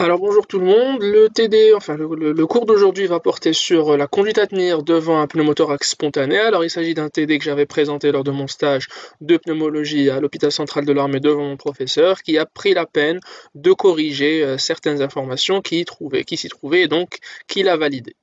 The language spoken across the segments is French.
Alors bonjour tout le monde, le TD, enfin le cours d'aujourd'hui va porter sur la conduite à tenir devant un pneumothorax spontané. Alors il s'agit d'un TD que j'avais présenté lors de mon stage de pneumologie à l'hôpital central de l'Armée devant mon professeur qui a pris la peine de corriger certaines informations qui s'y trouvaient et donc qui l'a validé.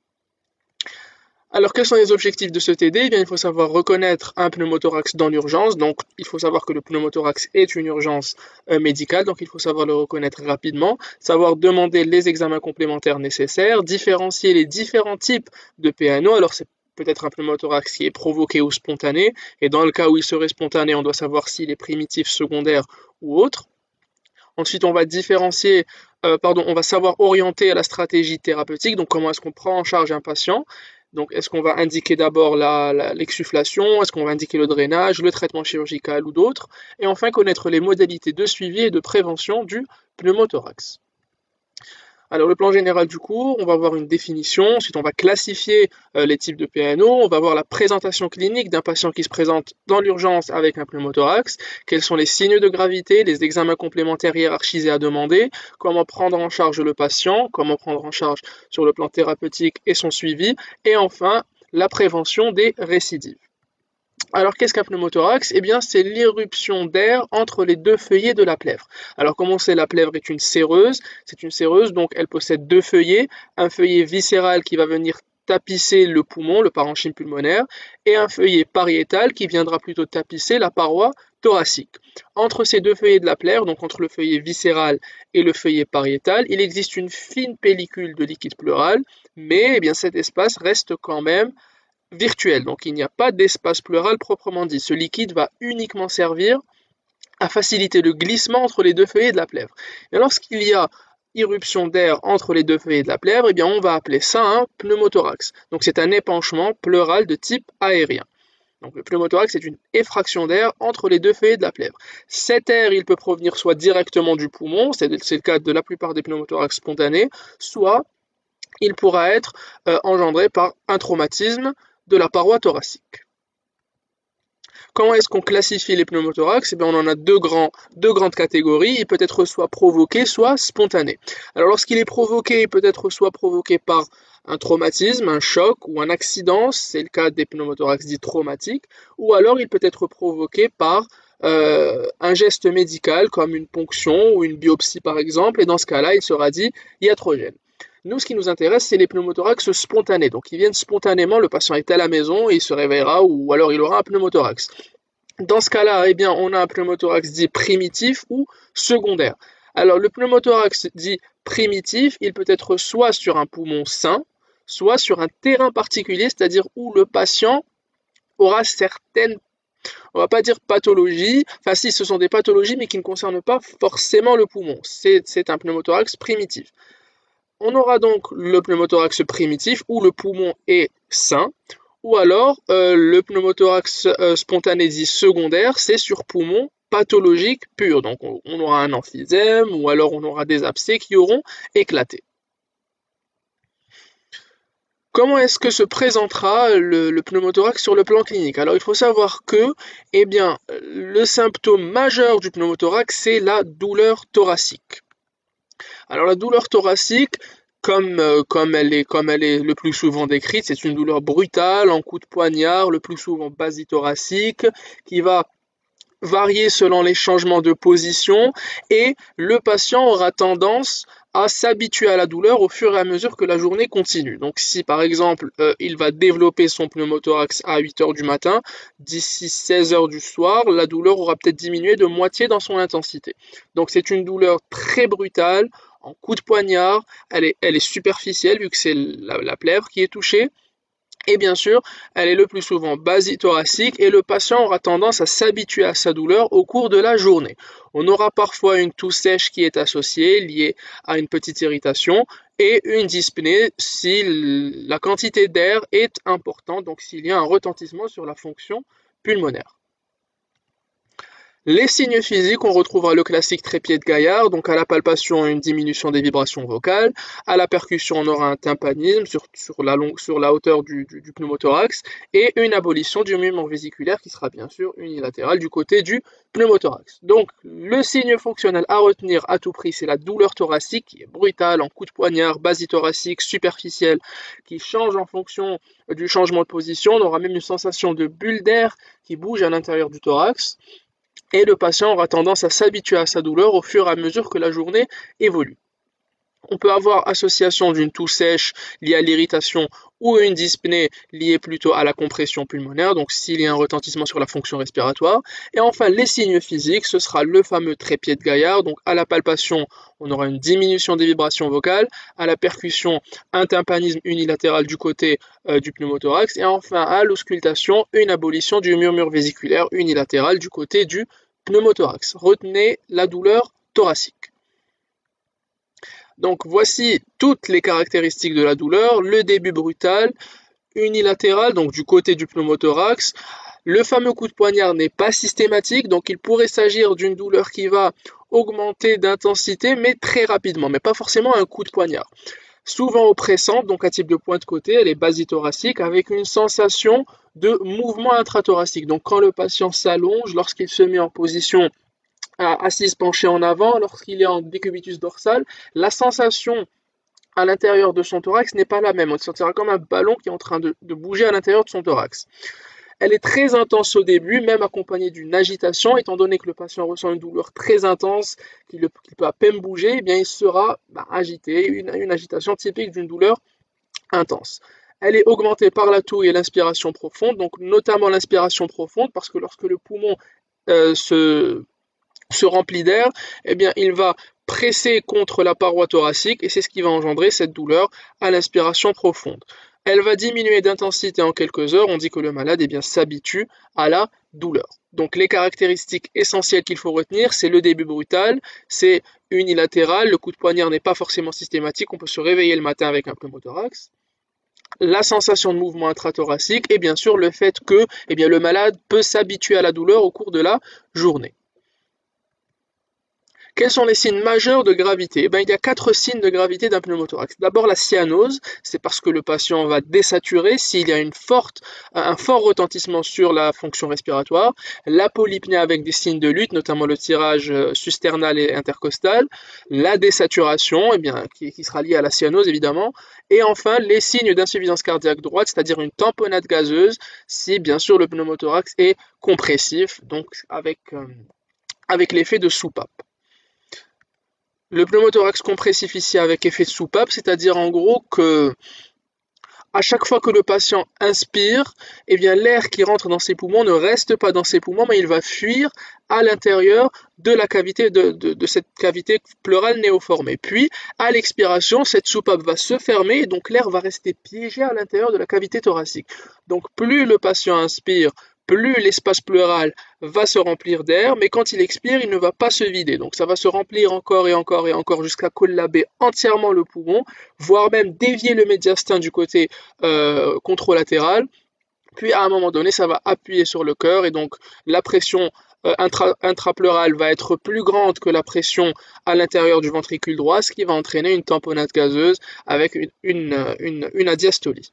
Alors, quels sont les objectifs de ce TD? Eh bien, il faut savoir reconnaître un pneumothorax dans l'urgence. Donc, il faut savoir que le pneumothorax est une urgence médicale. Donc, il faut savoir le reconnaître rapidement, savoir demander les examens complémentaires nécessaires, différencier les différents types de PNO. Alors, c'est peut-être un pneumothorax qui est provoqué ou spontané. Et dans le cas où il serait spontané, on doit savoir s'il est primitif, secondaire ou autre. Ensuite, on va savoir orienter la stratégie thérapeutique. Donc, comment est-ce qu'on prend en charge un patient? Donc, est-ce qu'on va indiquer d'abord l'exsufflation? Est-ce qu'on va indiquer le drainage, le traitement chirurgical ou d'autres? Et enfin, connaître les modalités de suivi et de prévention du pneumothorax. Alors le plan général du cours, on va voir une définition, ensuite on va classifier les types de PNO, on va voir la présentation clinique d'un patient qui se présente dans l'urgence avec un pneumothorax, quels sont les signes de gravité, les examens complémentaires hiérarchisés à demander, comment prendre en charge le patient, comment prendre en charge sur le plan thérapeutique et son suivi, et enfin la prévention des récidives. Alors, qu'est-ce qu'un pneumothorax? Eh bien, c'est l'irruption d'air entre les deux feuillets de la plèvre. Alors, comme on sait, la plèvre est une séreuse. C'est une séreuse, donc elle possède deux feuillets. Un feuillet viscéral qui va venir tapisser le poumon, le parenchyme pulmonaire, et un feuillet pariétal qui viendra plutôt tapisser la paroi thoracique. Entre ces deux feuillets de la plèvre, donc entre le feuillet viscéral et le feuillet pariétal, il existe une fine pellicule de liquide pleural, mais eh bien, cet espace reste quand même virtuel, donc il n'y a pas d'espace pleural proprement dit. Ce liquide va uniquement servir à faciliter le glissement entre les deux feuillets de la plèvre. Et lorsqu'il y a irruption d'air entre les deux feuillets de la plèvre, eh bien on va appeler ça un pneumothorax. Donc c'est un épanchement pleural de type aérien. Donc le pneumothorax est une effraction d'air entre les deux feuillets de la plèvre. Cet air, il peut provenir soit directement du poumon, c'est le cas de la plupart des pneumothorax spontanés, soit il pourra être engendré par un traumatisme de la paroi thoracique. Comment est-ce qu'on classifie les pneumothorax? Eh bien, on en a deux grandes catégories. Il peut être soit provoqué, soit spontané. Alors, lorsqu'il est provoqué, il peut être soit provoqué par un traumatisme, un choc ou un accident, c'est le cas des pneumothorax dits traumatiques, ou alors il peut être provoqué par un geste médical comme une ponction ou une biopsie par exemple, et dans ce cas-là, il sera dit iatrogène. Nous, ce qui nous intéresse, c'est les pneumothorax spontanés. Donc, ils viennent spontanément, le patient est à la maison et il se réveillera ou alors il aura un pneumothorax. Dans ce cas-là, eh bien, on a un pneumothorax dit primitif ou secondaire. Alors, le pneumothorax dit primitif, il peut être soit sur un poumon sain, soit sur un terrain particulier, c'est-à-dire où le patient aura certaines, on va pas dire pathologies, enfin si, ce sont des pathologies, mais qui ne concernent pas forcément le poumon. C'est un pneumothorax primitif. On aura donc le pneumothorax primitif où le poumon est sain, ou alors le pneumothorax spontané dit secondaire, c'est sur poumon pathologique pur. Donc on aura un emphysème ou alors on aura des abcès qui auront éclaté. Comment est-ce que se présentera le pneumothorax sur le plan clinique? Alors il faut savoir que eh bien, le symptôme majeur du pneumothorax, c'est la douleur thoracique. Alors la douleur thoracique, comme elle est le plus souvent décrite, c'est une douleur brutale, en coup de poignard, le plus souvent basithoracique, qui va varier selon les changements de position et le patient aura tendance à s'habituer à la douleur au fur et à mesure que la journée continue. Donc si par exemple il va développer son pneumothorax à 8 heures du matin, d'ici 16 heures du soir, la douleur aura peut-être diminué de moitié dans son intensité. Donc c'est une douleur très brutale, en coup de poignard, elle est superficielle vu que c'est la plèvre qui est touchée. Et bien sûr, elle est le plus souvent basithoracique et le patient aura tendance à s'habituer à sa douleur au cours de la journée. On aura parfois une toux sèche qui est associée, liée à une petite irritation, et une dyspnée si la quantité d'air est importante, donc s'il y a un retentissement sur la fonction pulmonaire. Les signes physiques, on retrouvera le classique trépied de Gaillard, donc à la palpation, une diminution des vibrations vocales, à la percussion, on aura un tympanisme sur la hauteur du pneumothorax, et une abolition du mouvement vésiculaire qui sera bien sûr unilatérale du côté du pneumothorax. Donc, le signe fonctionnel à retenir à tout prix, c'est la douleur thoracique qui est brutale, en coup de poignard, basithoracique, superficielle, qui change en fonction du changement de position. On aura même une sensation de bulle d'air qui bouge à l'intérieur du thorax. Et le patient aura tendance à s'habituer à sa douleur au fur et à mesure que la journée évolue. On peut avoir association d'une toux sèche liée à l'irritation ou une dyspnée liée plutôt à la compression pulmonaire, donc s'il y a un retentissement sur la fonction respiratoire. Et enfin, les signes physiques, ce sera le fameux trépied de Gaillard, donc à la palpation, on aura une diminution des vibrations vocales, à la percussion, un tympanisme unilatéral du côté du pneumothorax, et enfin à l'auscultation, une abolition du murmure vésiculaire unilatéral du côté du pneumothorax. Retenez la douleur thoracique. Donc voici toutes les caractéristiques de la douleur, le début brutal, unilatéral, donc du côté du pneumothorax. Le fameux coup de poignard n'est pas systématique, donc il pourrait s'agir d'une douleur qui va augmenter d'intensité, mais très rapidement, mais pas forcément un coup de poignard. Souvent oppressante, donc à type de point de côté, elle est basithoracique, avec une sensation de mouvement intrathoracique. Donc quand le patient s'allonge, lorsqu'il se met en position assise penchée en avant, lorsqu'il est en décubitus dorsal, la sensation à l'intérieur de son thorax n'est pas la même. On se sentira comme un ballon qui est en train de bouger à l'intérieur de son thorax. Elle est très intense au début, même accompagnée d'une agitation, étant donné que le patient ressent une douleur très intense, qu'il peut à peine bouger, eh bien il sera agité, une agitation typique d'une douleur intense. Elle est augmentée par la toux et l'inspiration profonde, donc notamment l'inspiration profonde, parce que lorsque le poumon se remplit d'air, eh bien, il va presser contre la paroi thoracique et c'est ce qui va engendrer cette douleur à l'inspiration profonde. Elle va diminuer d'intensité en quelques heures. On dit que le malade s'habitue à la douleur. Donc les caractéristiques essentielles qu'il faut retenir, c'est le début brutal, c'est unilatéral, le coup de poignard n'est pas forcément systématique, on peut se réveiller le matin avec un pneumothorax. La sensation de mouvement intrathoracique et bien sûr le fait que le malade peut s'habituer à la douleur au cours de la journée. Quels sont les signes majeurs de gravité? Il y a 4 signes de gravité d'un pneumothorax. D'abord la cyanose, c'est parce que le patient va désaturer s'il y a un fort retentissement sur la fonction respiratoire. La polypnée avec des signes de lutte, notamment le tirage susternal et intercostal. La désaturation, qui sera liée à la cyanose évidemment. Et enfin les signes d'insuffisance cardiaque droite, c'est-à-dire une tamponnade gazeuse, si bien sûr le pneumothorax est compressif, donc avec l'effet de soupape. Le pneumothorax compressif ici avec effet de soupape, c'est-à-dire en gros que à chaque fois que le patient inspire, l'air qui rentre dans ses poumons ne reste pas dans ses poumons, mais il va fuir à l'intérieur de la cavité de cette cavité pleurale néoformée. Puis, à l'expiration, cette soupape va se fermer et donc l'air va rester piégé à l'intérieur de la cavité thoracique. Donc, plus le patient inspire, plus l'espace pleural va se remplir d'air, mais quand il expire, il ne va pas se vider. Donc ça va se remplir encore et encore et encore jusqu'à collaber entièrement le poumon, voire même dévier le médiastin du côté contralatéral. Puis à un moment donné, ça va appuyer sur le cœur et donc la pression intrapleurale va être plus grande que la pression à l'intérieur du ventricule droit, ce qui va entraîner une tamponnade gazeuse avec une adiastolie.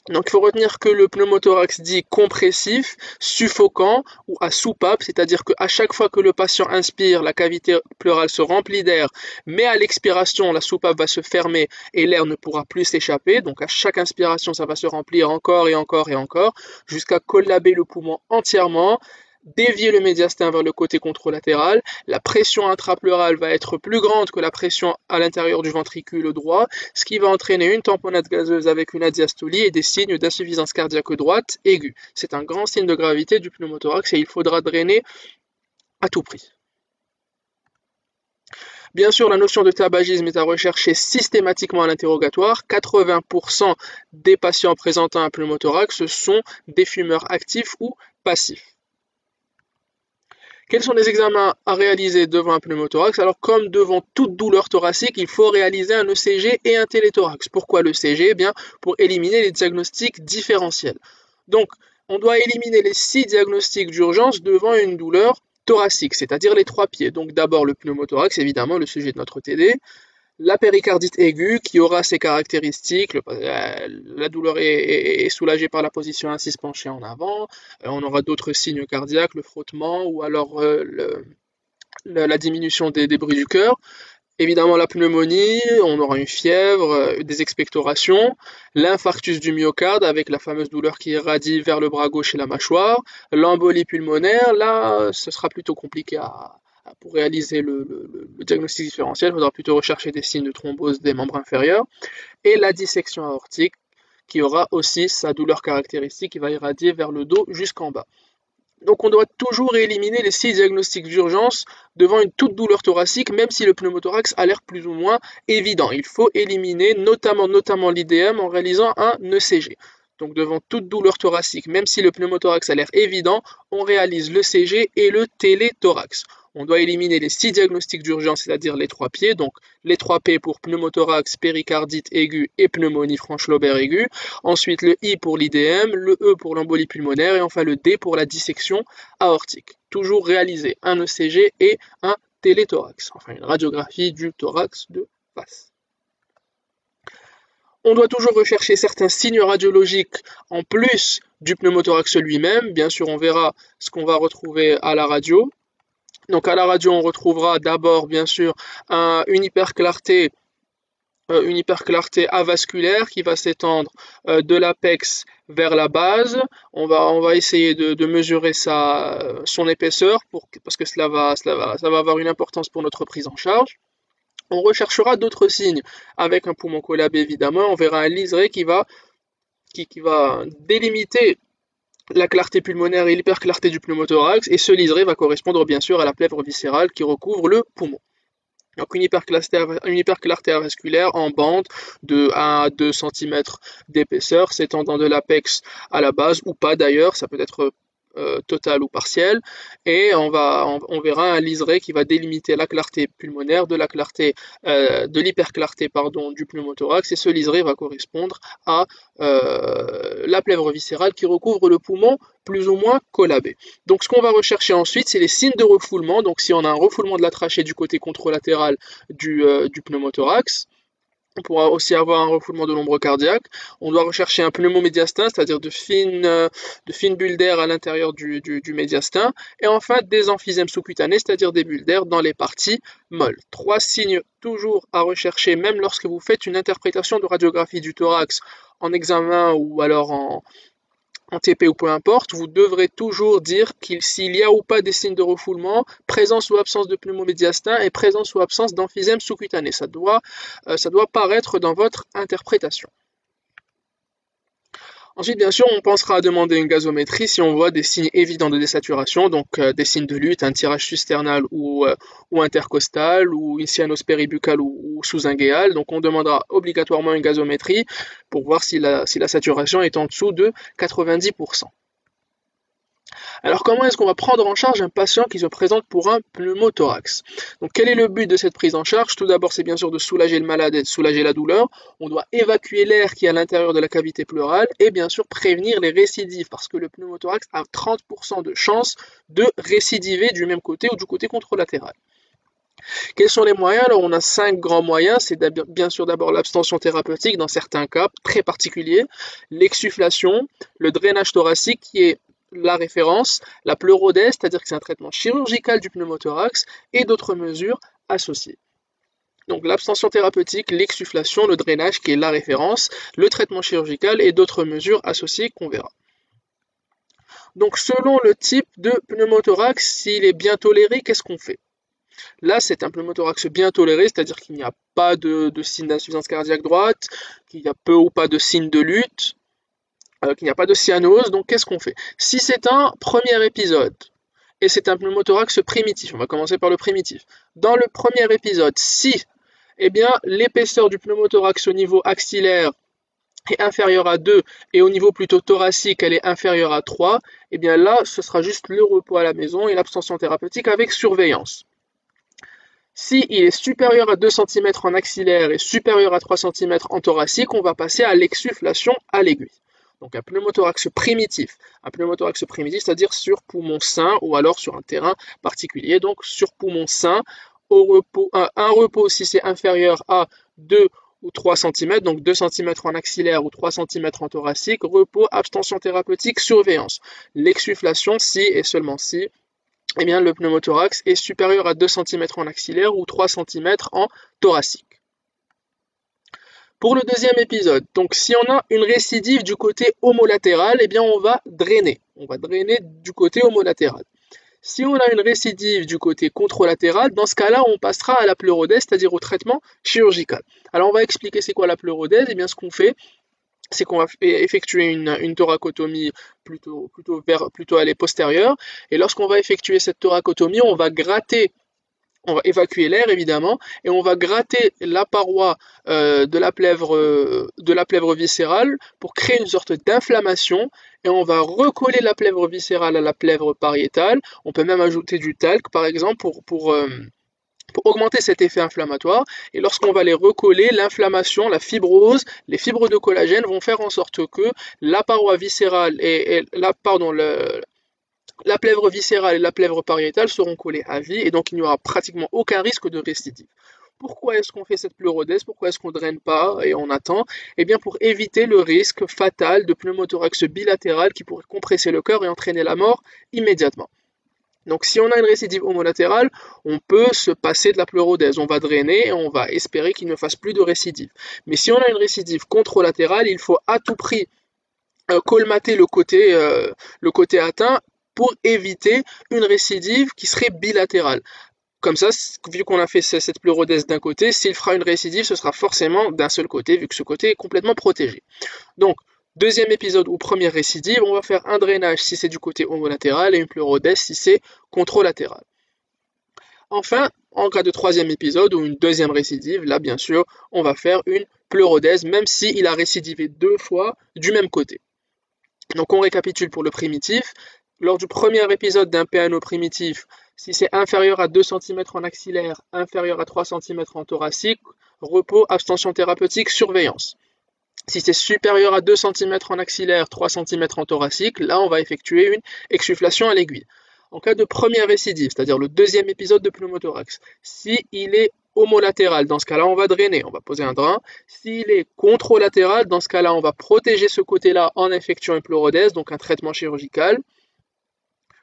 Donc il faut retenir que le pneumothorax dit compressif, suffocant ou à soupape, c'est-à-dire qu'à chaque fois que le patient inspire, la cavité pleurale se remplit d'air, mais à l'expiration, la soupape va se fermer et l'air ne pourra plus s'échapper. Donc à chaque inspiration, ça va se remplir encore et encore et encore, jusqu'à collaber le poumon entièrement, dévier le médiastin vers le côté contralatéral, la pression intrapleurale va être plus grande que la pression à l'intérieur du ventricule droit, ce qui va entraîner une tamponnade gazeuse avec une adiastolie et des signes d'insuffisance cardiaque droite aiguë. C'est un grand signe de gravité du pneumothorax et il faudra drainer à tout prix. Bien sûr, la notion de tabagisme est à rechercher systématiquement à l'interrogatoire. 80% des patients présentant un pneumothorax sont des fumeurs actifs ou passifs. Quels sont les examens à réaliser devant un pneumothorax? Alors, comme devant toute douleur thoracique, il faut réaliser un ECG et un téléthorax. Pourquoi l'ECG? Pour éliminer les diagnostics différentiels. Donc, on doit éliminer les 6 diagnostics d'urgence devant une douleur thoracique, c'est-à-dire les trois pieds. Donc d'abord le pneumothorax, évidemment, le sujet de notre TD, la péricardite aiguë qui aura ses caractéristiques, la douleur est soulagée par la position assise penchée en avant, on aura d'autres signes cardiaques, le frottement ou alors la diminution des bruits du cœur. Évidemment la pneumonie, on aura une fièvre, des expectorations, l'infarctus du myocarde avec la fameuse douleur qui irradie vers le bras gauche et la mâchoire, l'embolie pulmonaire, là ce sera plutôt compliqué pour réaliser le diagnostic différentiel, il faudra plutôt rechercher des signes de thrombose des membres inférieurs, et la dissection aortique qui aura aussi sa douleur caractéristique qui va irradier vers le dos jusqu'en bas. Donc on doit toujours éliminer les 6 diagnostics d'urgence devant une toute douleur thoracique, même si le pneumothorax a l'air plus ou moins évident. Il faut éliminer notamment l'IDM en réalisant un ECG. Donc devant toute douleur thoracique, même si le pneumothorax a l'air évident, on réalise l'ECG et le téléthorax. On doit éliminer les 6 diagnostics d'urgence, c'est-à-dire les 3 pieds, donc les 3 P pour pneumothorax, péricardite aiguë et pneumonie franche-lobaire aiguë. Ensuite le I pour l'IDM, le E pour l'embolie pulmonaire et enfin le D pour la dissection aortique. Toujours réaliser un ECG et un téléthorax, enfin une radiographie du thorax de face. On doit toujours rechercher certains signes radiologiques en plus du pneumothorax lui-même. Bien sûr, on verra ce qu'on va retrouver à la radio. Donc à la radio, on retrouvera d'abord, bien sûr, une hyperclarté avasculaire qui va s'étendre de l'apex vers la base. On va essayer de mesurer son épaisseur parce que ça va avoir une importance pour notre prise en charge. On recherchera d'autres signes avec un poumon collabé évidemment. On verra un liseré qui va délimiter la clarté pulmonaire et l'hyperclarté du pneumothorax, et ce liseré va correspondre bien sûr à la plèvre viscérale qui recouvre le poumon. Donc une hyperclarté avasculaire en bande de 1 à 2 cm d'épaisseur, s'étendant de l'apex à la base, ou pas d'ailleurs, ça peut être total ou partiel, et on verra un liseré qui va délimiter la clarté pulmonaire de l'hyperclarté du pneumothorax, et ce liseré va correspondre à la plèvre viscérale qui recouvre le poumon plus ou moins collabé. Donc ce qu'on va rechercher ensuite, c'est les signes de refoulement. Donc si on a un refoulement de la trachée du côté contralatéral du pneumothorax, on pourra aussi avoir un refoulement de l'ombre cardiaque. On doit rechercher un pneumomédiastin, c'est-à-dire de fines bulles d'air à l'intérieur du médiastin. Et enfin, des emphysèmes sous-cutanés, c'est-à-dire des bulles d'air dans les parties molles. 3 signes toujours à rechercher, même lorsque vous faites une interprétation de radiographie du thorax en examen ou alors en TP ou peu importe, vous devrez toujours dire s'il y a ou pas des signes de refoulement, présence ou absence de pneumomédiastin et présence ou absence d'emphysème sous-cutané. Ça doit paraître dans votre interprétation. Ensuite, bien sûr, on pensera à demander une gazométrie si on voit des signes évidents de désaturation, donc des signes de lutte, un tirage susternal ou intercostal, ou une cyanose péribuccale ou sous-inguéale. Donc on demandera obligatoirement une gazométrie pour voir si la saturation est en dessous de 90%. Alors comment est-ce qu'on va prendre en charge un patient qui se présente pour un pneumothorax? Donc quel est le but de cette prise en charge? Tout d'abord, c'est bien sûr de soulager le malade et de soulager la douleur. On doit évacuer l'air qui est à l'intérieur de la cavité pleurale et bien sûr prévenir les récidives parce que le pneumothorax a 30% de chance de récidiver du même côté ou du côté contralatéral. Quels sont les moyens? Alors on a 5 grands moyens, c'est bien sûr d'abord l'abstention thérapeutique dans certains cas très particuliers, l'exsufflation, le drainage thoracique qui est la référence, la pleurodèse, c'est-à-dire que c'est un traitement chirurgical du pneumothorax et d'autres mesures associées. Donc l'abstention thérapeutique, l'exsufflation, le drainage qui est la référence, le traitement chirurgical et d'autres mesures associées qu'on verra. Donc selon le type de pneumothorax, s'il est bien toléré, qu'est-ce qu'on fait? Là, c'est un pneumothorax bien toléré, c'est-à-dire qu'il n'y a pas de signe d'insuffisance cardiaque droite, qu'il y a peu ou pas de signes de lutte, qu'il n'y a pas de cyanose. Donc qu'est-ce qu'on fait? Si c'est un premier épisode, et c'est un pneumothorax primitif, on va commencer par le primitif. Dans le premier épisode, si l'épaisseur du pneumothorax au niveau axillaire est inférieure à 2 et au niveau plutôt thoracique elle est inférieure à 3, et bien là ce sera juste le repos à la maison et l'abstention thérapeutique avec surveillance. Si il est supérieur à 2 cm en axillaire et supérieur à 3 cm en thoracique, on va passer à l'exsufflation à l'aiguille. Donc un pneumothorax primitif. Un pneumothorax primitif, c'est-à-dire sur poumon sain ou alors sur un terrain particulier. Donc sur poumon sain, au repos, un repos si c'est inférieur à 2 ou 3 cm, donc 2 cm en axillaire ou 3 cm en thoracique, repos, abstention thérapeutique, surveillance. L'exsufflation, si et seulement si, eh bien, le pneumothorax est supérieur à 2 cm en axillaire ou 3 cm en thoracique. Pour le deuxième épisode, donc si on a une récidive du côté homolatéral, eh bien on va drainer. On va drainer du côté homolatéral. Si on a une récidive du côté contralatéral, dans ce cas-là, on passera à la pleurodèse, c'est-à-dire au traitement chirurgical. Alors on va expliquer c'est quoi la pleurodèse. Eh bien ce qu'on fait, c'est qu'on va effectuer une thoracotomie plutôt à la postérieure. Et lorsqu'on va effectuer cette thoracotomie, on va évacuer l'air évidemment, et on va gratter la paroi de la plèvre viscérale pour créer une sorte d'inflammation, et on va recoller la plèvre viscérale à la plèvre pariétale. On peut même ajouter du talc par exemple pour augmenter cet effet inflammatoire, et lorsqu'on va les recoller, l'inflammation, la fibrose, les fibres de collagène vont faire en sorte que la paroi viscérale la plèvre viscérale et la plèvre pariétale seront collées à vie, et donc il n'y aura pratiquement aucun risque de récidive. Pourquoi est-ce qu'on fait cette pleurodèse? Pourquoi est-ce qu'on ne draine pas et on attend? Eh bien pour éviter le risque fatal de pneumothorax bilatéral qui pourrait compresser le cœur et entraîner la mort immédiatement. Donc si on a une récidive homolatérale, on peut se passer de la pleurodèse, on va drainer et on va espérer qu'il ne fasse plus de récidive. Mais si on a une récidive contralatérale, il faut à tout prix colmater le côté atteint pour éviter une récidive qui serait bilatérale. Comme ça, vu qu'on a fait cette pleurodèse d'un côté, s'il fera une récidive, ce sera forcément d'un seul côté, vu que ce côté est complètement protégé. Donc, deuxième épisode ou première récidive, on va faire un drainage si c'est du côté homolatéral et une pleurodèse si c'est contralatéral. Enfin, en cas de troisième épisode ou une deuxième récidive, là bien sûr, on va faire une pleurodèse, même s'il a récidivé 2 fois du même côté. Donc on récapitule pour le primitif. Lors du premier épisode d'un PNO primitif, si c'est inférieur à 2 cm en axillaire, inférieur à 3 cm en thoracique, repos, abstention thérapeutique, surveillance. Si c'est supérieur à 2 cm en axillaire, 3 cm en thoracique, là on va effectuer une exsufflation à l'aiguille. En cas de première récidive, c'est-à-dire le deuxième épisode de pneumothorax, si il est homolatéral, dans ce cas-là on va drainer, on va poser un drain. S'il est contralatéral, dans ce cas-là on va protéger ce côté-là en effectuant une pleurodèse, donc un traitement chirurgical,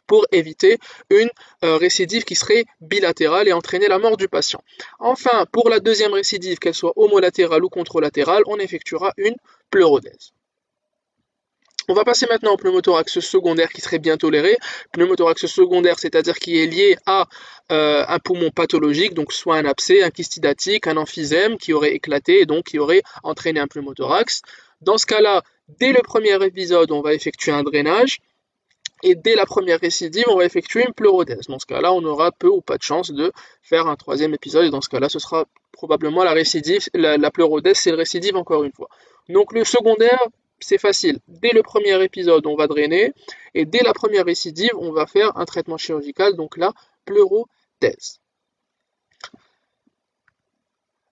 pour éviter une récidive qui serait bilatérale et entraîner la mort du patient. Enfin, pour la deuxième récidive, qu'elle soit homolatérale ou contralatérale, on effectuera une pleurodèse. On va passer maintenant au pneumothorax secondaire qui serait bien toléré. Pneumothorax secondaire, c'est-à-dire qui est lié à un poumon pathologique, donc soit un abcès, un kystidatique, un emphysème qui aurait éclaté et donc qui aurait entraîné un pneumothorax. Dans ce cas-là, dès le premier épisode, on va effectuer un drainage. Et dès la première récidive, on va effectuer une pleurodèse. Dans ce cas-là, on aura peu ou pas de chance de faire un troisième épisode. Et dans ce cas-là, ce sera probablement la récidive. La pleurodèse, c'est le récidive encore une fois. Donc le secondaire, c'est facile. Dès le premier épisode, on va drainer. Et dès la première récidive, on va faire un traitement chirurgical. Donc la pleurodèse.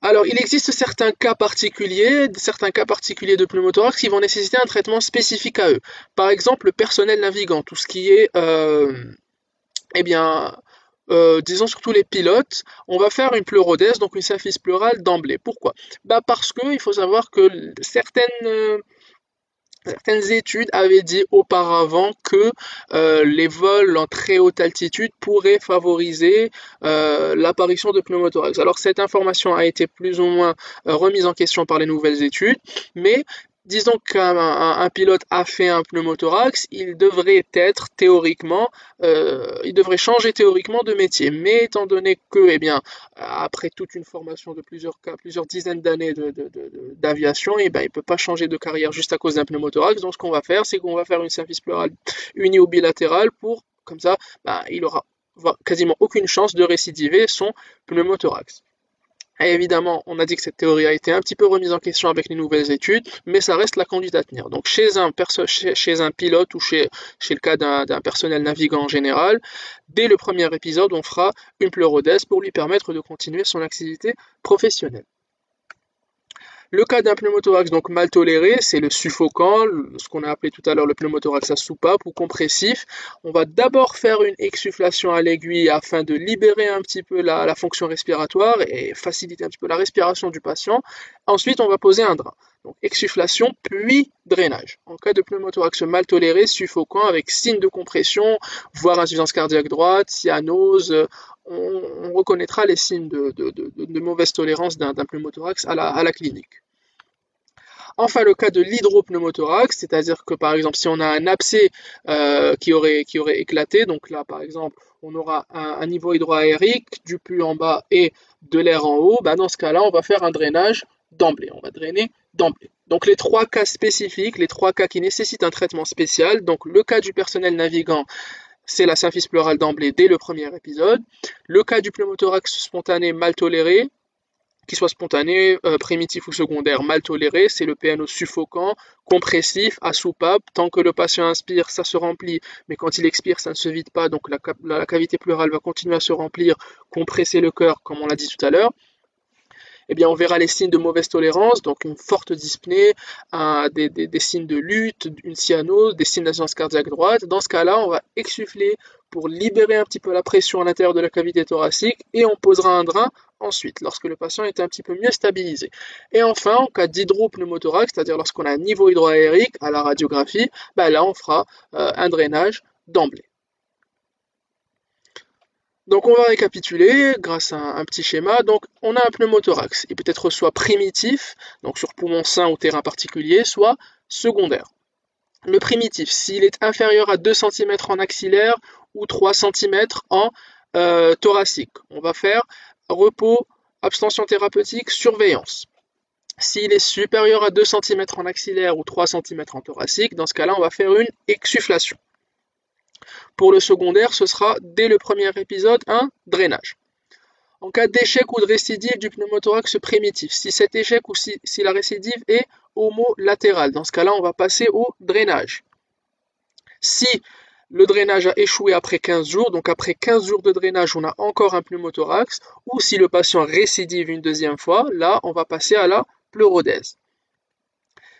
Alors, il existe certains cas particuliers de pneumothorax qui vont nécessiter un traitement spécifique à eux. Par exemple, le personnel navigant, tout ce qui est, disons surtout les pilotes, on va faire une pleurodèse, donc une symphyse pleurale d'emblée. Pourquoi? Parce que il faut savoir que certaines études avaient dit auparavant que les vols en très haute altitude pourraient favoriser l'apparition de pneumothorax. Alors cette information a été plus ou moins remise en question par les nouvelles études, mais disons qu'un pilote a fait un pneumothorax, il devrait changer théoriquement de métier. Mais étant donné que, après toute une formation de plusieurs dizaines d'années d'aviation, il ne peut pas changer de carrière juste à cause d'un pneumothorax. Donc ce qu'on va faire, c'est qu'on va faire une symphyse pleurale unie ou bilatérale comme ça, il aura quasiment aucune chance de récidiver son pneumothorax. Et évidemment, on a dit que cette théorie a été un petit peu remise en question avec les nouvelles études, mais ça reste la conduite à tenir. Donc chez un pilote ou chez le cas d'un personnel navigant en général, dès le premier épisode, on fera une pleurodèse pour lui permettre de continuer son activité professionnelle. Le cas d'un pneumothorax donc mal toléré, c'est le suffocant, ce qu'on a appelé tout à l'heure le pneumothorax à soupape ou compressif. On va d'abord faire une exsufflation à l'aiguille afin de libérer un petit peu la fonction respiratoire et faciliter un petit peu la respiration du patient. Ensuite, on va poser un drain. Donc exsufflation puis drainage. En cas de pneumothorax mal toléré, suffocant avec signe de compression, voire insuffisance cardiaque droite, cyanose, on reconnaîtra les signes de mauvaise tolérance d'un pneumothorax à la clinique. Enfin, le cas de l'hydropneumothorax, c'est-à-dire que par exemple, si on a un abcès qui aurait éclaté, donc là par exemple, on aura un niveau hydroaérique, du pus en bas et de l'air en haut, dans ce cas-là, on va faire un drainage d'emblée. On va drainer d'emblée. Donc les trois cas spécifiques, les trois cas qui nécessitent un traitement spécial, donc le cas du personnel navigant, c'est la symphyse pleurale d'emblée dès le premier épisode. Le cas du pneumothorax spontané mal toléré, qu'il soit spontané, primitif ou secondaire, mal toléré, c'est le PNO suffocant, compressif, à soupape. Tant que le patient inspire, ça se remplit, mais quand il expire, ça ne se vide pas, donc la cavité pleurale va continuer à se remplir, compresser le cœur, comme on l'a dit tout à l'heure. Eh bien, on verra les signes de mauvaise tolérance, donc une forte dyspnée, des signes de lutte, une cyanose, des signes d'insuffisance cardiaque droite. Dans ce cas-là, on va exsuffler pour libérer un petit peu la pression à l'intérieur de la cavité thoracique et on posera un drain ensuite, lorsque le patient est un petit peu mieux stabilisé. Et enfin, en cas d'hydropneumothorax, c'est-à-dire lorsqu'on a un niveau hydroaérique à la radiographie, là, on fera un drainage d'emblée. Donc on va récapituler grâce à un petit schéma. Donc on a un pneumothorax. Il peut être soit primitif, donc sur poumon sain ou terrain particulier, soit secondaire. Le primitif, s'il est inférieur à 2 cm en axillaire ou 3 cm en thoracique, on va faire repos, abstention thérapeutique, surveillance. S'il est supérieur à 2 cm en axillaire ou 3 cm en thoracique, dans ce cas-là, on va faire une exsufflation. Pour le secondaire, ce sera dès le premier épisode un drainage. En cas d'échec ou de récidive du pneumothorax primitif, si cet échec ou si la récidive est homolatérale, dans ce cas-là, on va passer au drainage. Si le drainage a échoué après 15 jours, donc après 15 jours de drainage, on a encore un pneumothorax, ou si le patient récidive une deuxième fois, là, on va passer à la pleurodèse.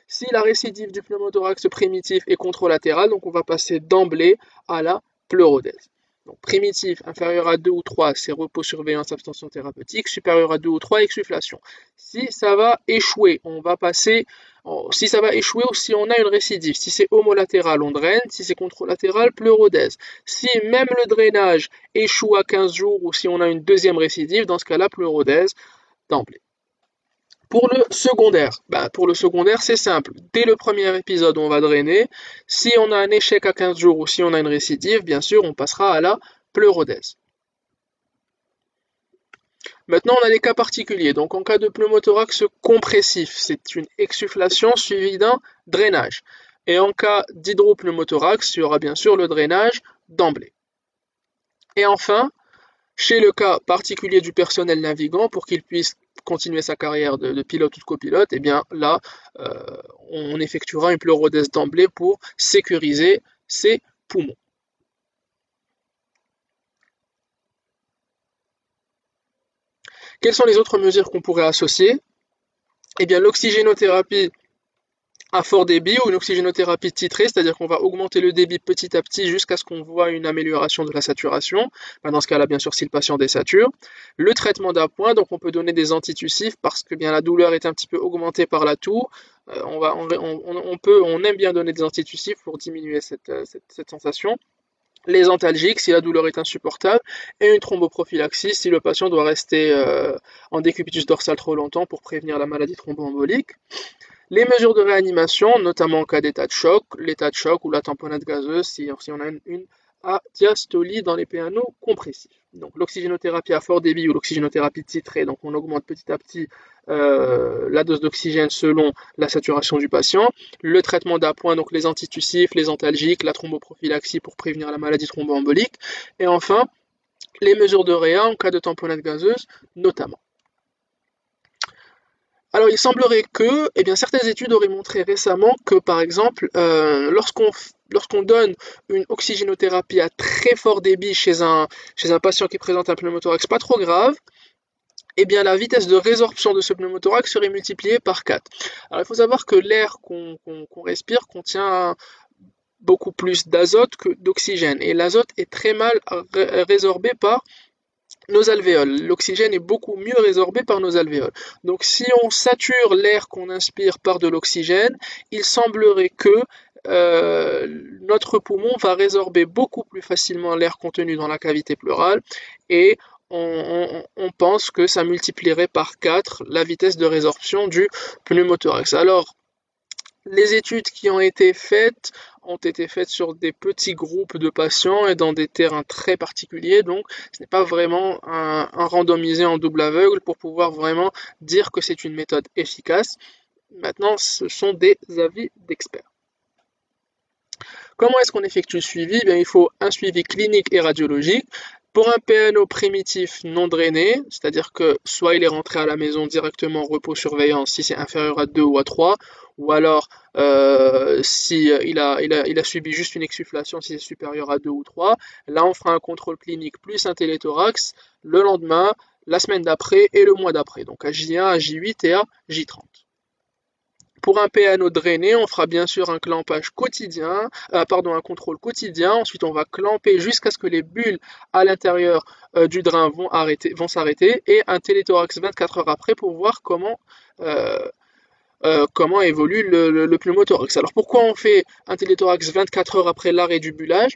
Si la récidive du pneumothorax primitif est contralatérale, donc on va passer d'emblée à la pleurodèse. Donc primitif inférieur à 2 ou 3, c'est repos, surveillance, abstention thérapeutique. Supérieur à 2 ou 3, exsufflation. Si ça va échouer, on va passer, si ça va échouer ou si on a une récidive. Si c'est homolatéral, on draine. Si c'est contralatéral, pleurodèse. Si même le drainage échoue à 15 jours ou si on a une deuxième récidive, dans ce cas-là, pleurodèse d'emblée. Pour le secondaire, c'est simple. Dès le premier épisode, on va drainer. Si on a un échec à 15 jours ou si on a une récidive, bien sûr, on passera à la pleurodèse. Maintenant, on a des cas particuliers. Donc, en cas de pneumothorax compressif, c'est une exsufflation suivie d'un drainage. Et en cas d'hydropneumothorax, il y aura bien sûr le drainage d'emblée. Et enfin, chez le cas particulier du personnel navigant, pour qu'il puisse continuer sa carrière de pilote ou de copilote, et bien là, on effectuera une pleurodèse d'emblée pour sécuriser ses poumons. Quelles sont les autres mesures qu'on pourrait associer? Eh bien, l'oxygénothérapie à fort débit ou une oxygénothérapie titrée, c'est-à-dire qu'on va augmenter le débit petit à petit jusqu'à ce qu'on voit une amélioration de la saturation. Dans ce cas-là, bien sûr, si le patient désature. Le traitement d'appoint, donc on peut donner des antitussifs parce que bien la douleur est un petit peu augmentée par la toux. On aime bien donner des antitussifs pour diminuer cette sensation. Les antalgiques si la douleur est insupportable et une thromboprophylaxie si le patient doit rester en décubitus dorsal trop longtemps pour prévenir la maladie thromboembolique. Les mesures de réanimation, notamment en cas d'état de choc, l'état de choc ou la tamponnade gazeuse si on a une adiastolie dans les PNO compressifs. Donc l'oxygénothérapie à fort débit ou l'oxygénothérapie titrée, donc on augmente petit à petit la dose d'oxygène selon la saturation du patient. Le traitement d'appoint, donc les antitussifs, les antalgiques, la thromboprophylaxie pour prévenir la maladie thromboembolique. Et enfin, les mesures de réa en cas de tamponnade gazeuse notamment. Alors, il semblerait que, certaines études auraient montré récemment que, par exemple, lorsqu'on donne une oxygénothérapie à très fort débit chez un patient qui présente un pneumothorax pas trop grave, eh bien la vitesse de résorption de ce pneumothorax serait multipliée par 4. Alors il faut savoir que l'air qu'on respire contient beaucoup plus d'azote que d'oxygène, et l'azote est très mal résorbé par nos alvéoles. L'oxygène est beaucoup mieux résorbé par nos alvéoles. Donc si on sature l'air qu'on inspire par de l'oxygène, il semblerait que notre poumon va résorber beaucoup plus facilement l'air contenu dans la cavité pleurale, et on pense que ça multiplierait par 4 la vitesse de résorption du pneumothorax. Alors, les études qui ont été faites sur des petits groupes de patients et dans des terrains très particuliers, donc ce n'est pas vraiment un randomisé en double aveugle pour pouvoir vraiment dire que c'est une méthode efficace. Maintenant, ce sont des avis d'experts. Comment est-ce qu'on effectue le suivi? Bien, il faut un suivi clinique et radiologique. Pour un PNO primitif non drainé, c'est-à-dire que soit il est rentré à la maison directement en repos-surveillance si c'est inférieur à 2 ou à 3, ou alors si il a subi juste une exsufflation si c'est supérieur à 2 ou 3, là on fera un contrôle clinique plus un téléthorax le lendemain, la semaine d'après et le mois d'après, donc à J1, à J8 et à J30. Pour un PNO drainé, on fera bien sûr un clampage quotidien, un contrôle quotidien. Ensuite, on va clamper jusqu'à ce que les bulles à l'intérieur du drain vont s'arrêter, et un téléthorax 24 heures après pour voir comment évolue le pneumothorax. Alors pourquoi on fait un téléthorax 24 heures après l'arrêt du bullage?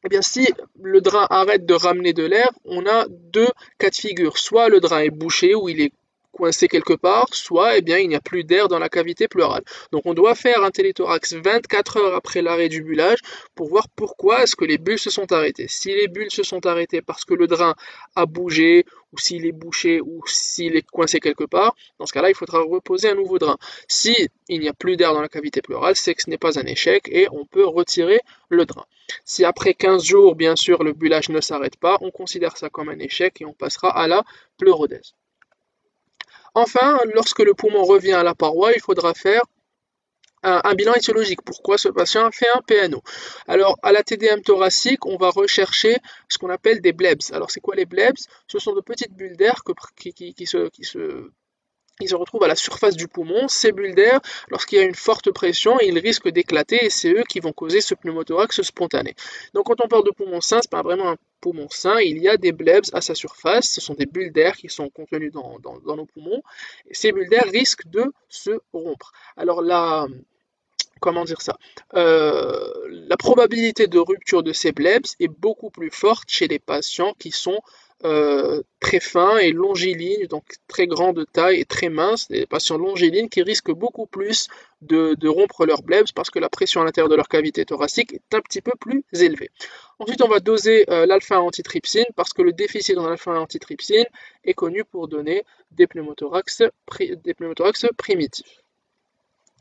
Eh bien, si le drain arrête de ramener de l'air, on a deux cas de figure. Soit le drain est bouché, ou il est coincé quelque part, soit il n'y a plus d'air dans la cavité pleurale. Donc on doit faire un téléthorax 24 heures après l'arrêt du bullage pour voir pourquoi est-ce que les bulles se sont arrêtées. Si les bulles se sont arrêtées parce que le drain a bougé, ou s'il est bouché, ou s'il est coincé quelque part, dans ce cas-là, il faudra reposer un nouveau drain. Si il n'y a plus d'air dans la cavité pleurale, c'est que ce n'est pas un échec et on peut retirer le drain. Si après 15 jours, bien sûr, le bullage ne s'arrête pas, on considère ça comme un échec et on passera à la pleurodèse. Enfin, lorsque le poumon revient à la paroi, il faudra faire un bilan étiologique. Pourquoi ce patient fait un PNO? Alors, à la TDM thoracique, on va rechercher ce qu'on appelle des blebs. Alors, c'est quoi les blebs? Ce sont de petites bulles d'air qui se retrouvent à la surface du poumon. Ces bulles d'air, lorsqu'il y a une forte pression, ils risquent d'éclater, et c'est eux qui vont causer ce pneumothorax spontané. Donc quand on parle de poumon sain, ce n'est pas vraiment un poumon sain, il y a des blebs à sa surface, ce sont des bulles d'air qui sont contenues dans nos poumons, et ces bulles d'air risquent de se rompre. Alors comment dire ça, la probabilité de rupture de ces blebs est beaucoup plus forte chez les patients qui sont très fins et longilignes, donc très grande taille et très minces, des patients longilignes qui risquent beaucoup plus de rompre leurs blebs parce que la pression à l'intérieur de leur cavité thoracique est un petit peu plus élevée. Ensuite, on va doser l'alpha-antitrypsine parce que le déficit en alpha-antitrypsine est connu pour donner des pneumothorax primitifs.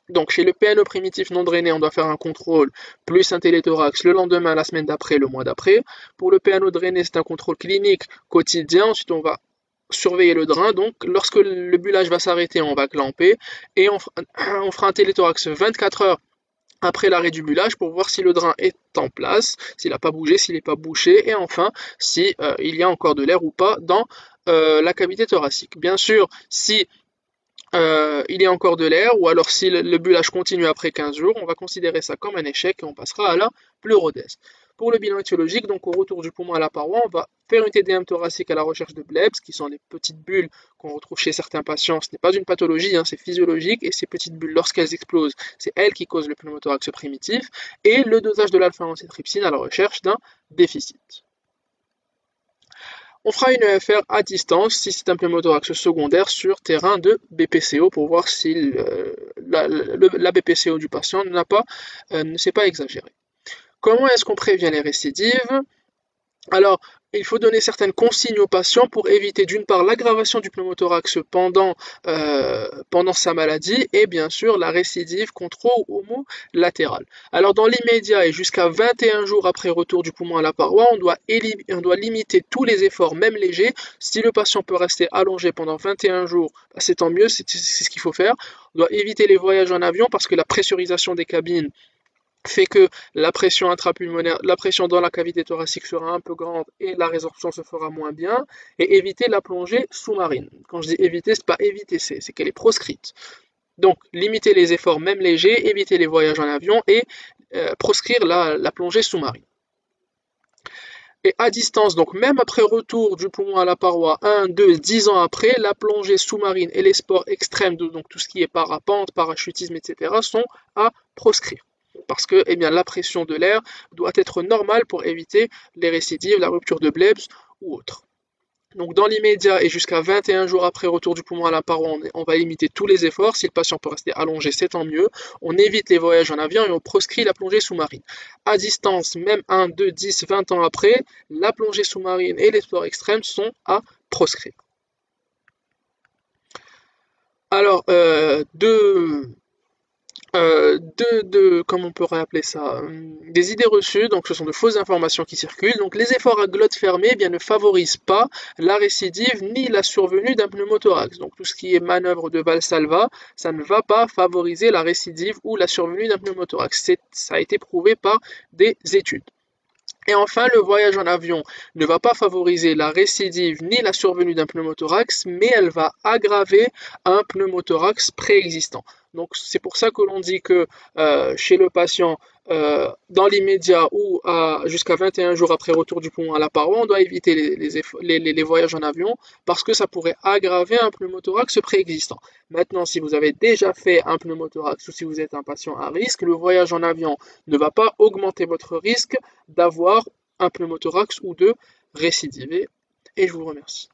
Donc chez le PNO primitif non drainé, on doit faire un contrôle plus un téléthorax le lendemain, la semaine d'après, le mois d'après. Pour le PNO drainé, c'est un contrôle clinique quotidien. Ensuite, on va surveiller le drain. Donc lorsque le bullage va s'arrêter, on va clamper et on fera un téléthorax 24 heures après l'arrêt du bullage pour voir si le drain est en place, s'il n'a pas bougé, s'il n'est pas bouché, et enfin si il y a encore de l'air ou pas dans la cavité thoracique. Bien sûr, si il y a encore de l'air, ou alors si le bullage continue après 15 jours, on va considérer ça comme un échec et on passera à la pleurodèse. Pour le bilan étiologique, donc au retour du poumon à la paroi, on va faire une TDM thoracique à la recherche de blebs, qui sont les petites bulles qu'on retrouve chez certains patients. Ce n'est pas une pathologie, c'est physiologique, et ces petites bulles, lorsqu'elles explosent, c'est elles qui causent le pneumothorax primitif, et le dosage de l'alpha-antitrypsine à la recherche d'un déficit. On fera une EFR à distance si c'est un pneumothorax secondaire sur terrain de BPCO pour voir si la BPCO du patient ne s'est pas exagérée. Comment est-ce qu'on prévient les récidives? Alors, il faut donner certaines consignes aux patients pour éviter d'une part l'aggravation du pneumothorax pendant sa maladie et bien sûr la récidive contra-homo-latérale. Alors dans l'immédiat et jusqu'à 21 jours après retour du poumon à la paroi, on doit limiter tous les efforts, même légers. Si le patient peut rester allongé pendant 21 jours, c'est tant mieux, c'est ce qu'il faut faire. On doit éviter les voyages en avion parce que la pressurisation des cabines fait que la pression intrapulmonaire, la pression dans la cavité thoracique sera un peu grande et la résorption se fera moins bien, et éviter la plongée sous-marine. Quand je dis éviter, c'est pas éviter, c'est qu'elle est proscrite. Donc, limiter les efforts même légers, éviter les voyages en avion et proscrire la plongée sous-marine. Et à distance, donc même après retour du poumon à la paroi, 1, 2, 10 ans après, la plongée sous-marine et les sports extrêmes, donc tout ce qui est parapente, parachutisme, etc., sont à proscrire. Parce que eh bien, la pression de l'air doit être normale pour éviter les récidives, la rupture de Blebs ou autre. Donc dans l'immédiat et jusqu'à 21 jours après retour du poumon à la paroi, on va limiter tous les efforts. Si le patient peut rester allongé, c'est tant mieux. On évite les voyages en avion et on proscrit la plongée sous-marine. À distance, même 1, 2, 10, 20 ans après, la plongée sous-marine et les sports extrêmes sont à proscrire. Alors, comment on pourrait appeler ça, des idées reçues, donc ce sont de fausses informations qui circulent. Donc les efforts à glotte fermée eh bien, ne favorisent pas la récidive ni la survenue d'un pneumothorax. Donc tout ce qui est manœuvre de Valsalva, ça ne va pas favoriser la récidive ou la survenue d'un pneumothorax. Ça a été prouvé par des études. Et enfin, le voyage en avion ne va pas favoriser la récidive ni la survenue d'un pneumothorax, mais elle va aggraver un pneumothorax préexistant. Donc c'est pour ça que l'on dit que chez le patient, dans l'immédiat ou jusqu'à 21 jours après retour du poumon à la paroi, on doit éviter les voyages en avion parce que ça pourrait aggraver un pneumothorax préexistant. Maintenant, si vous avez déjà fait un pneumothorax ou si vous êtes un patient à risque, le voyage en avion ne va pas augmenter votre risque d'avoir un pneumothorax ou de récidiver. Et je vous remercie.